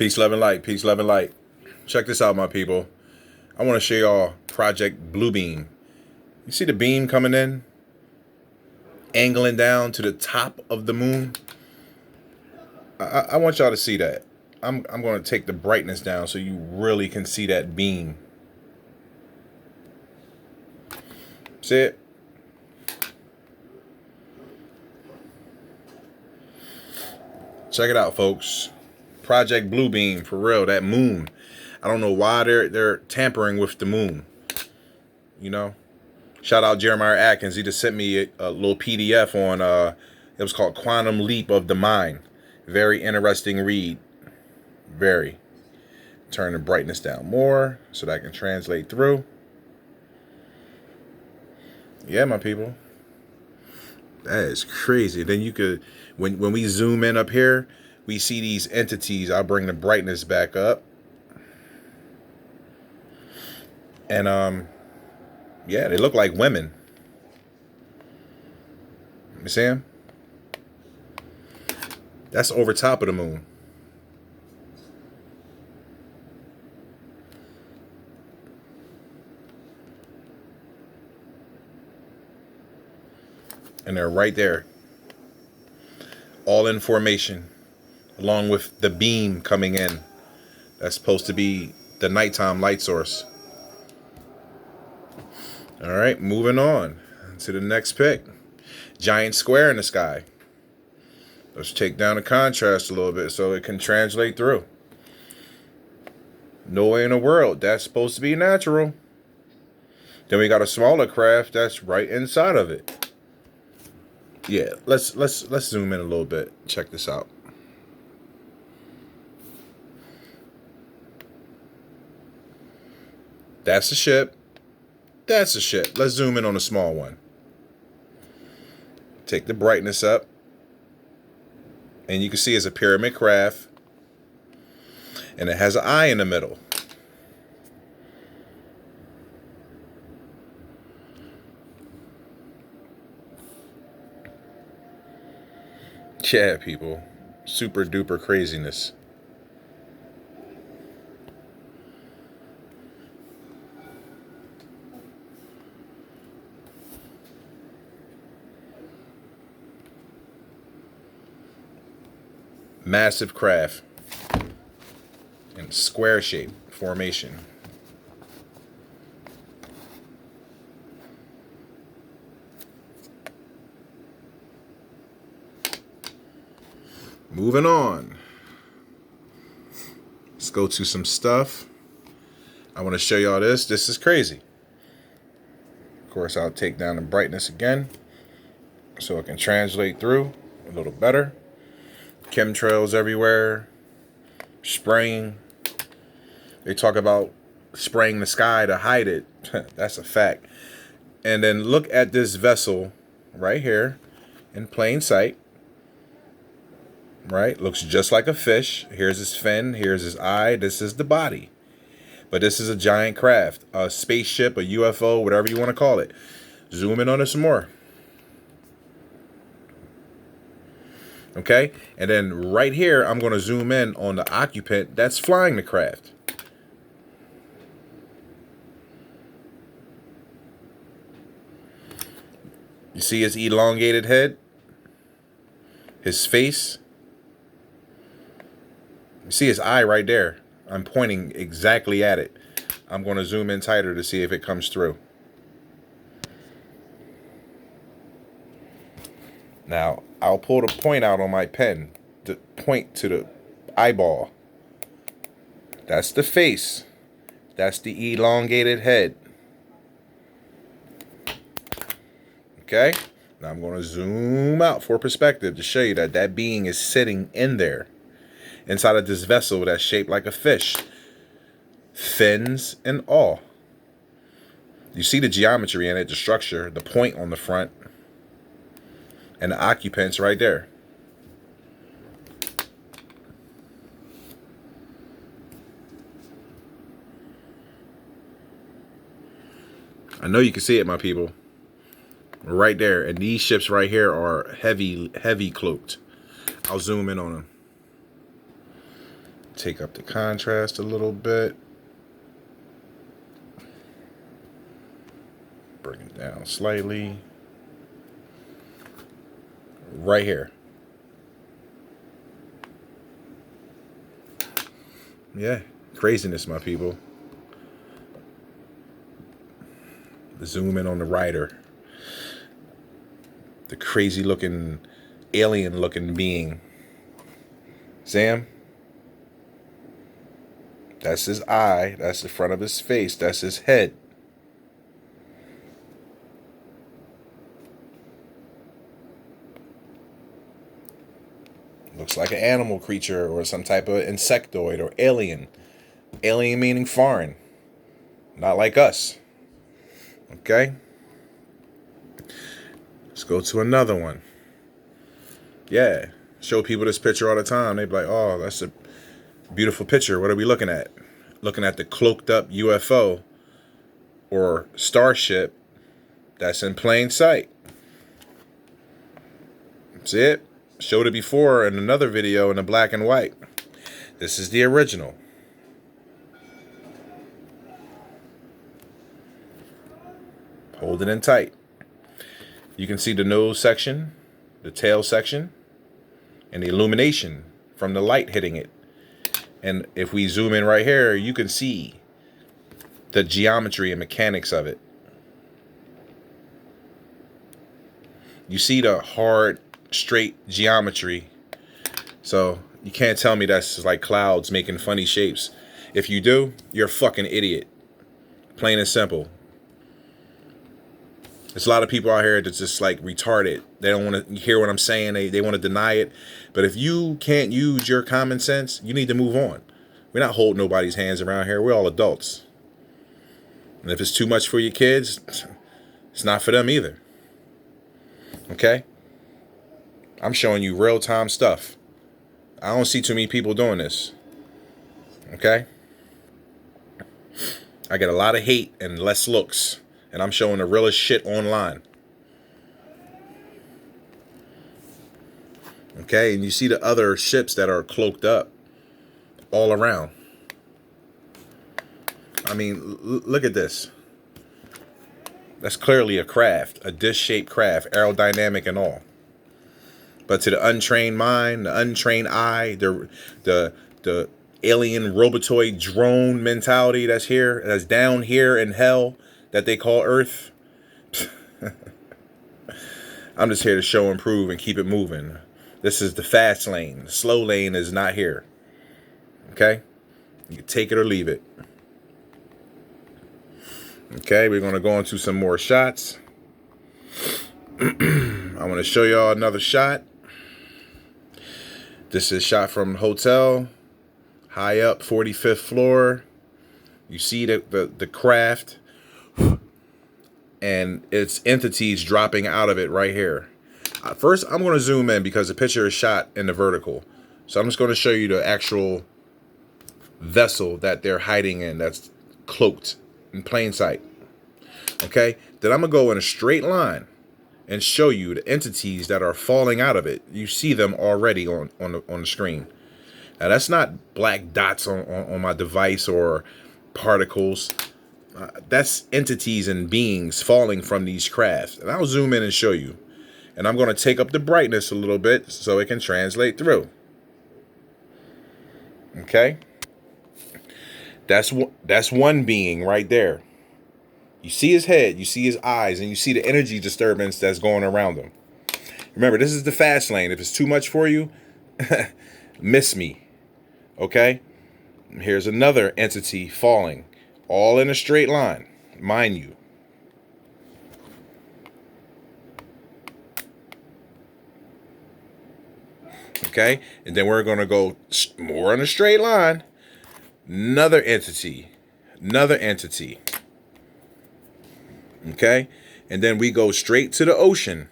Peace, love, and light. Peace, love, and light. Check this out, my people. I want to show y'all Project Bluebeam. You see the beam coming in, angling down to the top of the moon? I want y'all to see that. I'm going to take the brightness down so you really can see that beam. See it? Check it out, folks. Project Bluebeam, for real, that moon. I don't know why they're tampering with the moon. You know? Shout out Jeremiah Atkins. He just sent me a little PDF on it was called Quantum Leap of the Mind. Very interesting read. Very. Turn the brightness down more so that I can translate through. Yeah, my people. That is crazy. Then you could, when we zoom in up here, we see these entities. I'll bring the brightness back up. And yeah, they look like women. You see them? That's over top of the moon. And they're right there. All in formation. Along with the beam coming in. That's supposed to be the nighttime light source. All right, moving on to the next pick. Giant square in the sky. Let's take down the contrast a little bit so it can translate through. No way in the world. That's supposed to be natural. Then we got a smaller craft that's right inside of it. Yeah, let's zoom in a little bit. Check this out. That's the ship. That's the ship. Let's zoom in on the small one. Take the brightness up. And you can see it's a pyramid craft. And it has an eye in the middle. Yeah, people. Super duper craziness. Massive craft in square shape formation. Moving on. Let's go to some stuff. I want to show y'all this. This is crazy. Of course, I'll take down the brightness again so it can translate through a little better. Chemtrails everywhere. Spraying. They talk about spraying the sky to hide it. That's a fact. And then look at this vessel right here in plain sight. Right? Looks just like a fish. Here's his fin. Here's his eye. This is the body. But this is a giant craft. A spaceship, a UFO, whatever you want to call it. Zoom in on it some more. Okay? And then right here, I'm going to zoom in on the occupant that's flying the craft. You see his elongated head? His face? You see his eye right there? I'm pointing exactly at it. I'm going to zoom in tighter to see if it comes through. Now, I'll pull the point out on my pen to point to the eyeball. That's the face. That's the elongated head. Okay? Now I'm going to zoom out for perspective to show you that that being is sitting in there. Inside of this vessel that's shaped like a fish. Fins and all. You see the geometry in it, the structure, the point on the front. And the occupants right there. I know you can see it, my people. Right there. And these ships right here are heavy cloaked. I'll zoom in on them. take up the contrast a little bit. Bring it down slightly. Right here. Yeah, craziness, my people. Zoom in on the rider. The crazy looking, alien looking being. Sam? That's his eye. That's the front of his face. That's his head. Looks like an animal creature or some type of insectoid or alien. Alien meaning foreign. Not like us. Okay? Let's go to another one. Yeah. Show people this picture all the time. They be like, oh, that's a beautiful picture. What are we looking at? Looking at the cloaked up UFO or starship that's in plain sight. That's it. Showed it before in another video in the black and white. This is the original. Hold it in tight. You can see the nose section, the tail section, and the illumination from the light hitting it. And if we zoom in right here, you can see the geometry and mechanics of it. You see the hard, straight geometry. So you can't tell me that's like clouds making funny shapes. If you do, you're a fucking idiot. Plain and simple. There's a lot of people out here that's just like retarded. They don't want to hear what I'm saying. They want to deny it. But if you can't use your common sense, you need to move on. We're not holding nobody's hands around here. We're all adults. And if it's too much for your kids, it's not for them either. Okay? I'm showing you real-time stuff. I don't see too many people doing this. Okay? I get a lot of hate and less looks. And I'm showing the realest shit online. Okay, and you see the other ships that are cloaked up all around. I mean, look at this. That's clearly a craft, a disc-shaped craft, aerodynamic and all. But to the untrained mind, the untrained eye, the alien robotoid drone mentality that's here, that's down here in hell, that they call Earth. I'm just here to show and prove and keep it moving. This is the fast lane. The slow lane is not here. Okay? You can take it or leave it. Okay, we're going to go into some more shots. I want to show y'all another shot. This is shot from hotel. High up, 45th floor. You see the craft. And its entities dropping out of it right here. First, I'm going to zoom in because the picture is shot in the vertical. So I'm just going to show you the actual vessel that they're hiding in that's cloaked in plain sight. Okay? Then I'm going to go in a straight line and show you the entities that are falling out of it. You see them already on the screen. Now, that's not black dots on my device or particles. That's entities and beings falling from these crafts. And I'll zoom in and show you. And I'm going to take up the brightness a little bit so it can translate through. Okay? That's one being right there. You see his head, you see his eyes, and you see the energy disturbance that's going around him. Remember, this is the fast lane. If it's too much for you, miss me. Okay? Here's another entity falling. All in a straight line, mind you. Okay, and then we're going to go more in a straight line. Another entity. Another entity. Okay, and then we go straight to the ocean.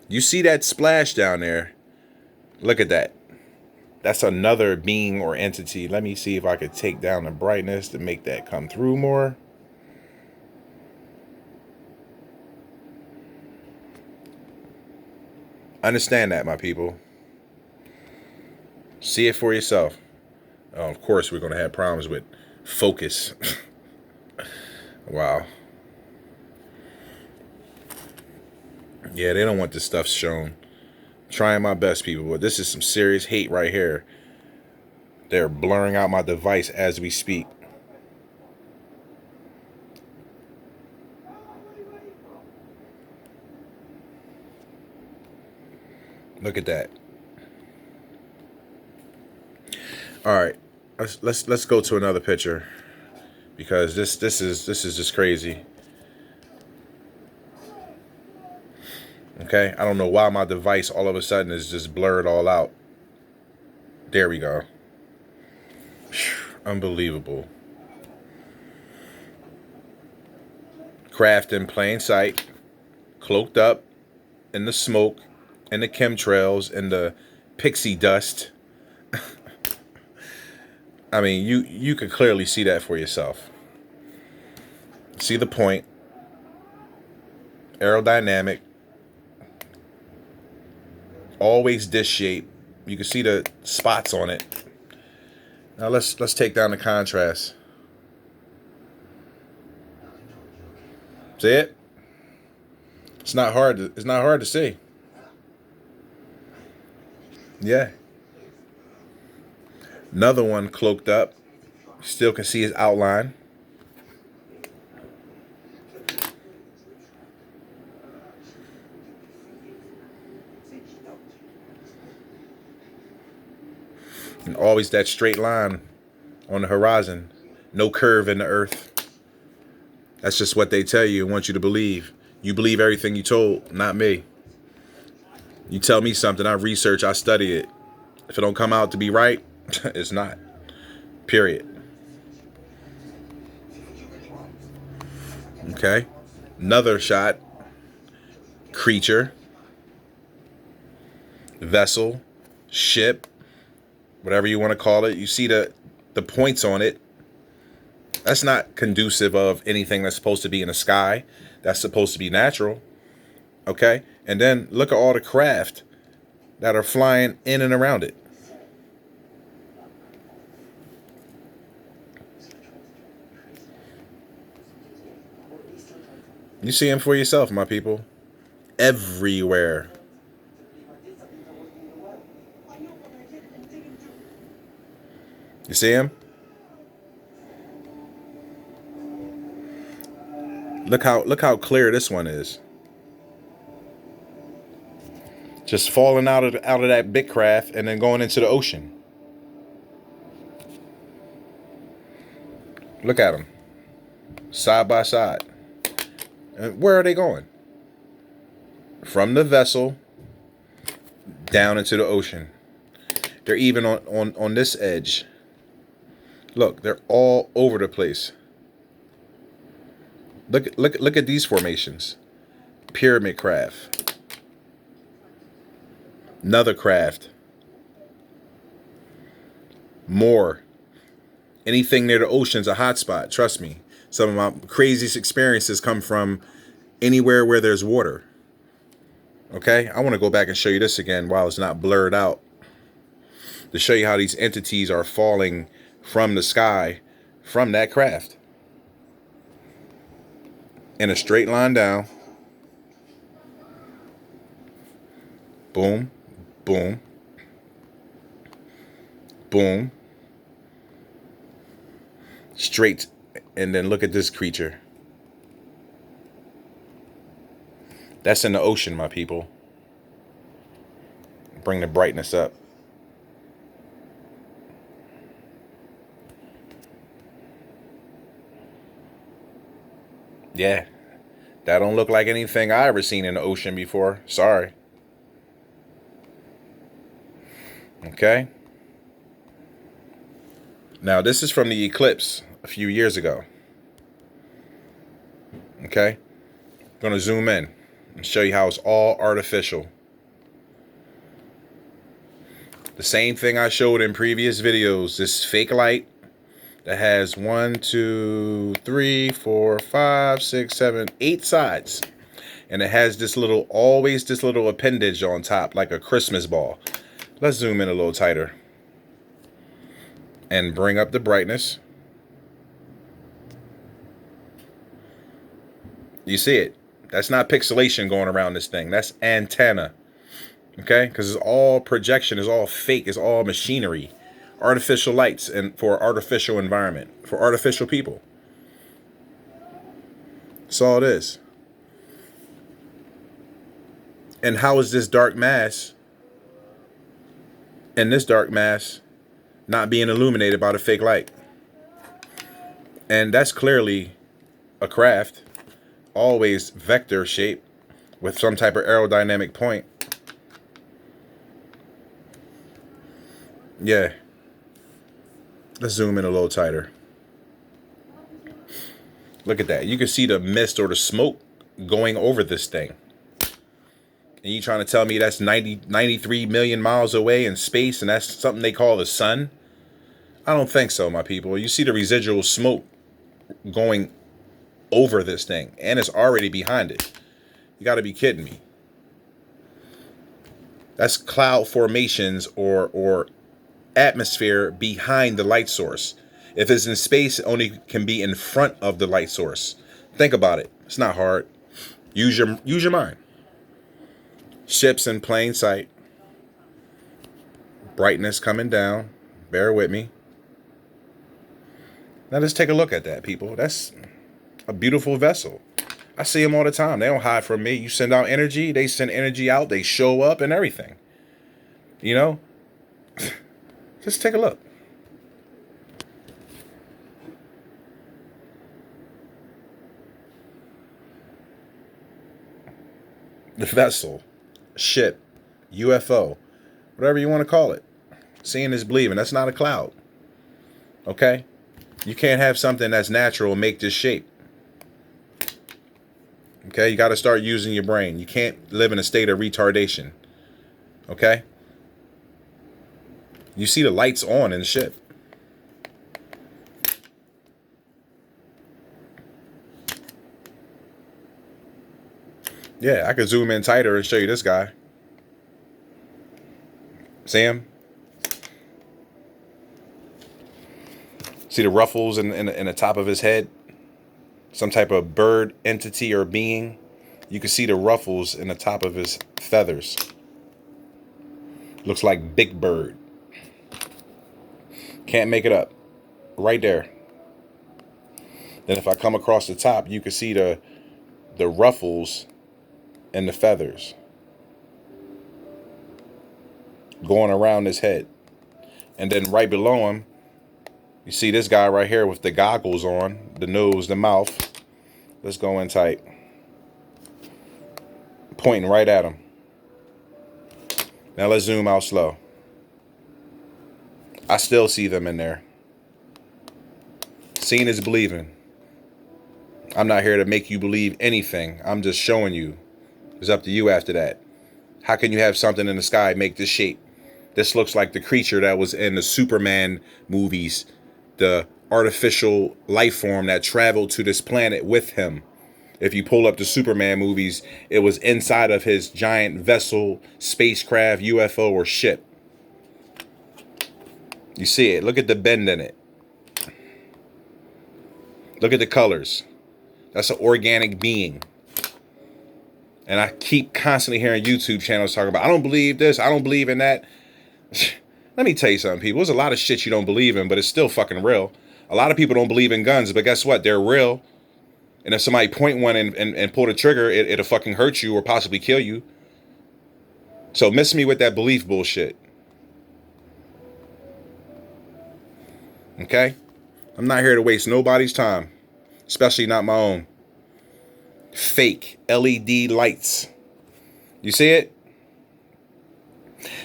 You see that splash down there? Look at that. That's another being or entity. Let me see if I could take down the brightness to make that come through more. Understand that, my people. See it for yourself. Oh, of course, we're going to have problems with focus. Wow. Yeah, they don't want this stuff shown. Trying my best, people, but this is some serious hate right here. They're blurring out my device as we speak. Look at that. All right, let's go to another picture, because this is just crazy. Okay, I don't know why my device all of a sudden is just blurred all out. There we go. Unbelievable. Craft in plain sight, cloaked up in the smoke and the chemtrails and the pixie dust. I mean, you could clearly see that for yourself. See the point. Aerodynamic. Always dish shape. You can see the spots on it. Now let's take down the contrast. See it? It's not hard to see. Yeah. Another one cloaked up. Still can see his outline. And always that straight line on the horizon. No curve in the earth. That's just what they tell you and want you to believe. You believe everything you told, not me. You tell me something, I research, I study it. If it don't come out to be right, it's not. Period. Okay. Another shot. Creature. Vessel. Ship. Whatever you want to call it. You see the points on it. That's not conducive of anything that's supposed to be in the sky. That's supposed to be natural. Okay? And then look at all the craft that are flying in and around it. You see them for yourself, my people. Everywhere. You see him? Look how clear this one is. Just falling out of that big craft and then going into the ocean. Look at them. Side by side. And where are they going? From the vessel down into the ocean. They're even on this edge. Look, they're all over the place. Look at these formations. Pyramid craft. Another craft. More. Anything near the ocean's a hotspot. Trust me. Some of my craziest experiences come from anywhere where there's water. Okay? I want to go back and show you this again while it's not blurred out. To show you how these entities are falling from the sky from that craft. In a straight line down. Boom. Boom. Boom. Straight. And then look at this creature. That's in the ocean, my people. Bring the brightness up. Yeah. That don't look like anything I ever seen in the ocean before. Sorry. Okay. Now, this is from the eclipse a few years ago. Okay. I'm going to zoom in and show you how it's all artificial. The same thing I showed in previous videos. This fake light that has 1, 2, 3, 4, 5, 6, 7, 8 sides. And it has always this little appendage on top, like a Christmas ball. Let's zoom in a little tighter. and bring up the brightness. You see it? That's not pixelation going around this thing. That's antenna. Okay? Because it's all projection, it's all fake, it's all machinery. Artificial lights and for artificial environment, for artificial people. That's all it is. And how is this dark mass and this dark mass not being illuminated by the fake light? And that's clearly a craft, always vector shape with some type of aerodynamic point. Yeah. Let's zoom in a little tighter. Look at that. You can see the mist or the smoke going over this thing. And you trying to tell me that's 93 million miles away in space and that's something they call the sun? I don't think so, my people. You see the residual smoke going over this thing and it's already behind it. You got to be kidding me. That's cloud formations or atmosphere behind the light source. If it's in space, it only can be in front of the light source. Think about it. It's not hard. Use your mind. Ships in plain sight. Brightness coming down. Bear with me. Now let's take a look at that, people. That's a beautiful vessel. I see them all the time. They don't hide from me. You send out energy, they send energy out, they show up and everything. You know? Just take a look. The vessel, ship, UFO, whatever you want to call it. Seeing is believing. That's not a cloud. Okay? You can't have something that's natural and make this shape. Okay? You got to start using your brain. You can't live in a state of retardation. Okay? You see the lights on in the ship. Yeah, I could zoom in tighter and show you this guy. See him? See the ruffles in the top of his head? Some type of bird entity or being. You can see the ruffles in the top of his feathers. Looks like Big Bird. Can't make it up. Right there. Then if I come across the top, you can see the ruffles and the feathers going around his head. And then right below him, you see this guy right here with the goggles on, the nose, the mouth. Let's go in tight. Pointing right at him. Now let's zoom out slow. I still see them in there. Seeing is believing. I'm not here to make you believe anything. I'm just showing you. It's up to you after that. How can you have something in the sky make this shape? This looks like the creature that was in the Superman movies. The artificial life form that traveled to this planet with him. If you pull up the Superman movies, it was inside of his giant vessel, spacecraft, UFO, or ship. You see it. Look at the bend in it. Look at the colors. That's an organic being. And I keep constantly hearing YouTube channels talking about, I don't believe this, I don't believe in that. Let me tell you something, people. There's a lot of shit you don't believe in, but it's still fucking real. A lot of people don't believe in guns, but guess what? They're real. And if somebody point one and pull the trigger, it'll fucking hurt you or possibly kill you. So miss me with that belief bullshit. Okay? I'm not here to waste nobody's time, especially not my own. Fake LED lights. You see it?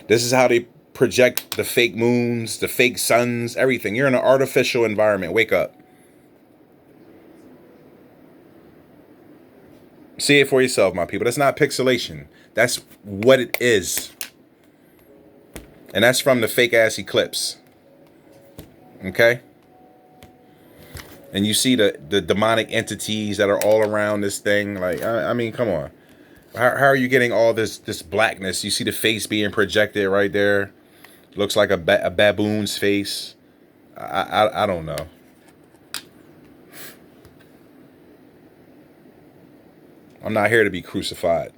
This is how they project the fake moons, the fake suns, everything. You're in an artificial environment. Wake up. See it for yourself, my people. That's not pixelation. That's what it is. And that's from the fake ass eclipse. Okay? And you see the demonic entities that are all around this thing. Like, I mean, come on. How are you getting all this blackness? You see the face being projected right there. Looks like a baboon's face. I don't know. I'm not here to be crucified.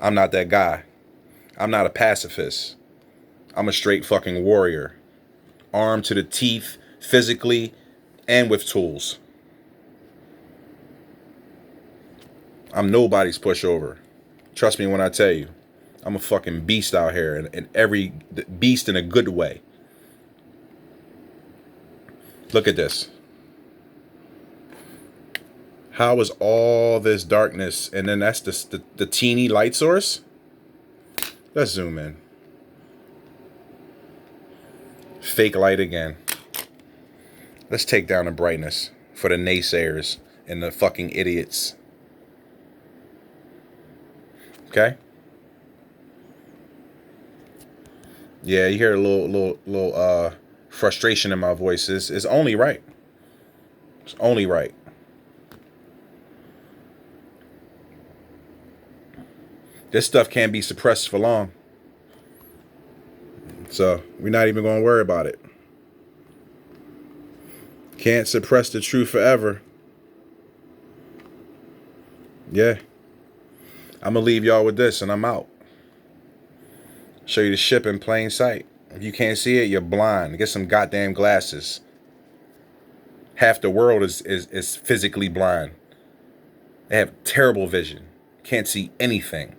I'm not that guy. I'm not a pacifist. I'm a straight fucking warrior. Armed to the teeth, physically, and with tools. I'm nobody's pushover. Trust me when I tell you. I'm a fucking beast out here, and every beast in a good way. Look at this. How is all this darkness, and then that's the teeny light source? Let's zoom in. Fake light again. Let's take down the brightness for the naysayers and the fucking idiots. Okay? Yeah, you hear a little frustration in my voice. It's only right. It's only right. This stuff can't be suppressed for long. So we're not even going to worry about it. Can't suppress the truth forever. Yeah. I'm going to leave y'all with this and I'm out. Show you the ship in plain sight. If you can't see it, you're blind. Get some goddamn glasses. Half the world is physically blind. They have terrible vision. Can't see anything.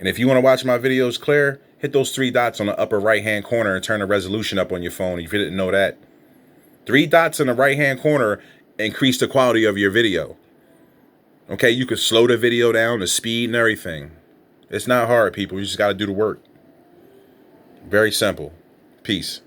And if you want to watch my videos clear, hit those 3 dots on the upper right-hand corner and turn the resolution up on your phone if you didn't know that. 3 dots in the right-hand corner increase the quality of your video. Okay, you can slow the video down, the speed and everything. It's not hard, people. You just got to do the work. Very simple. Peace.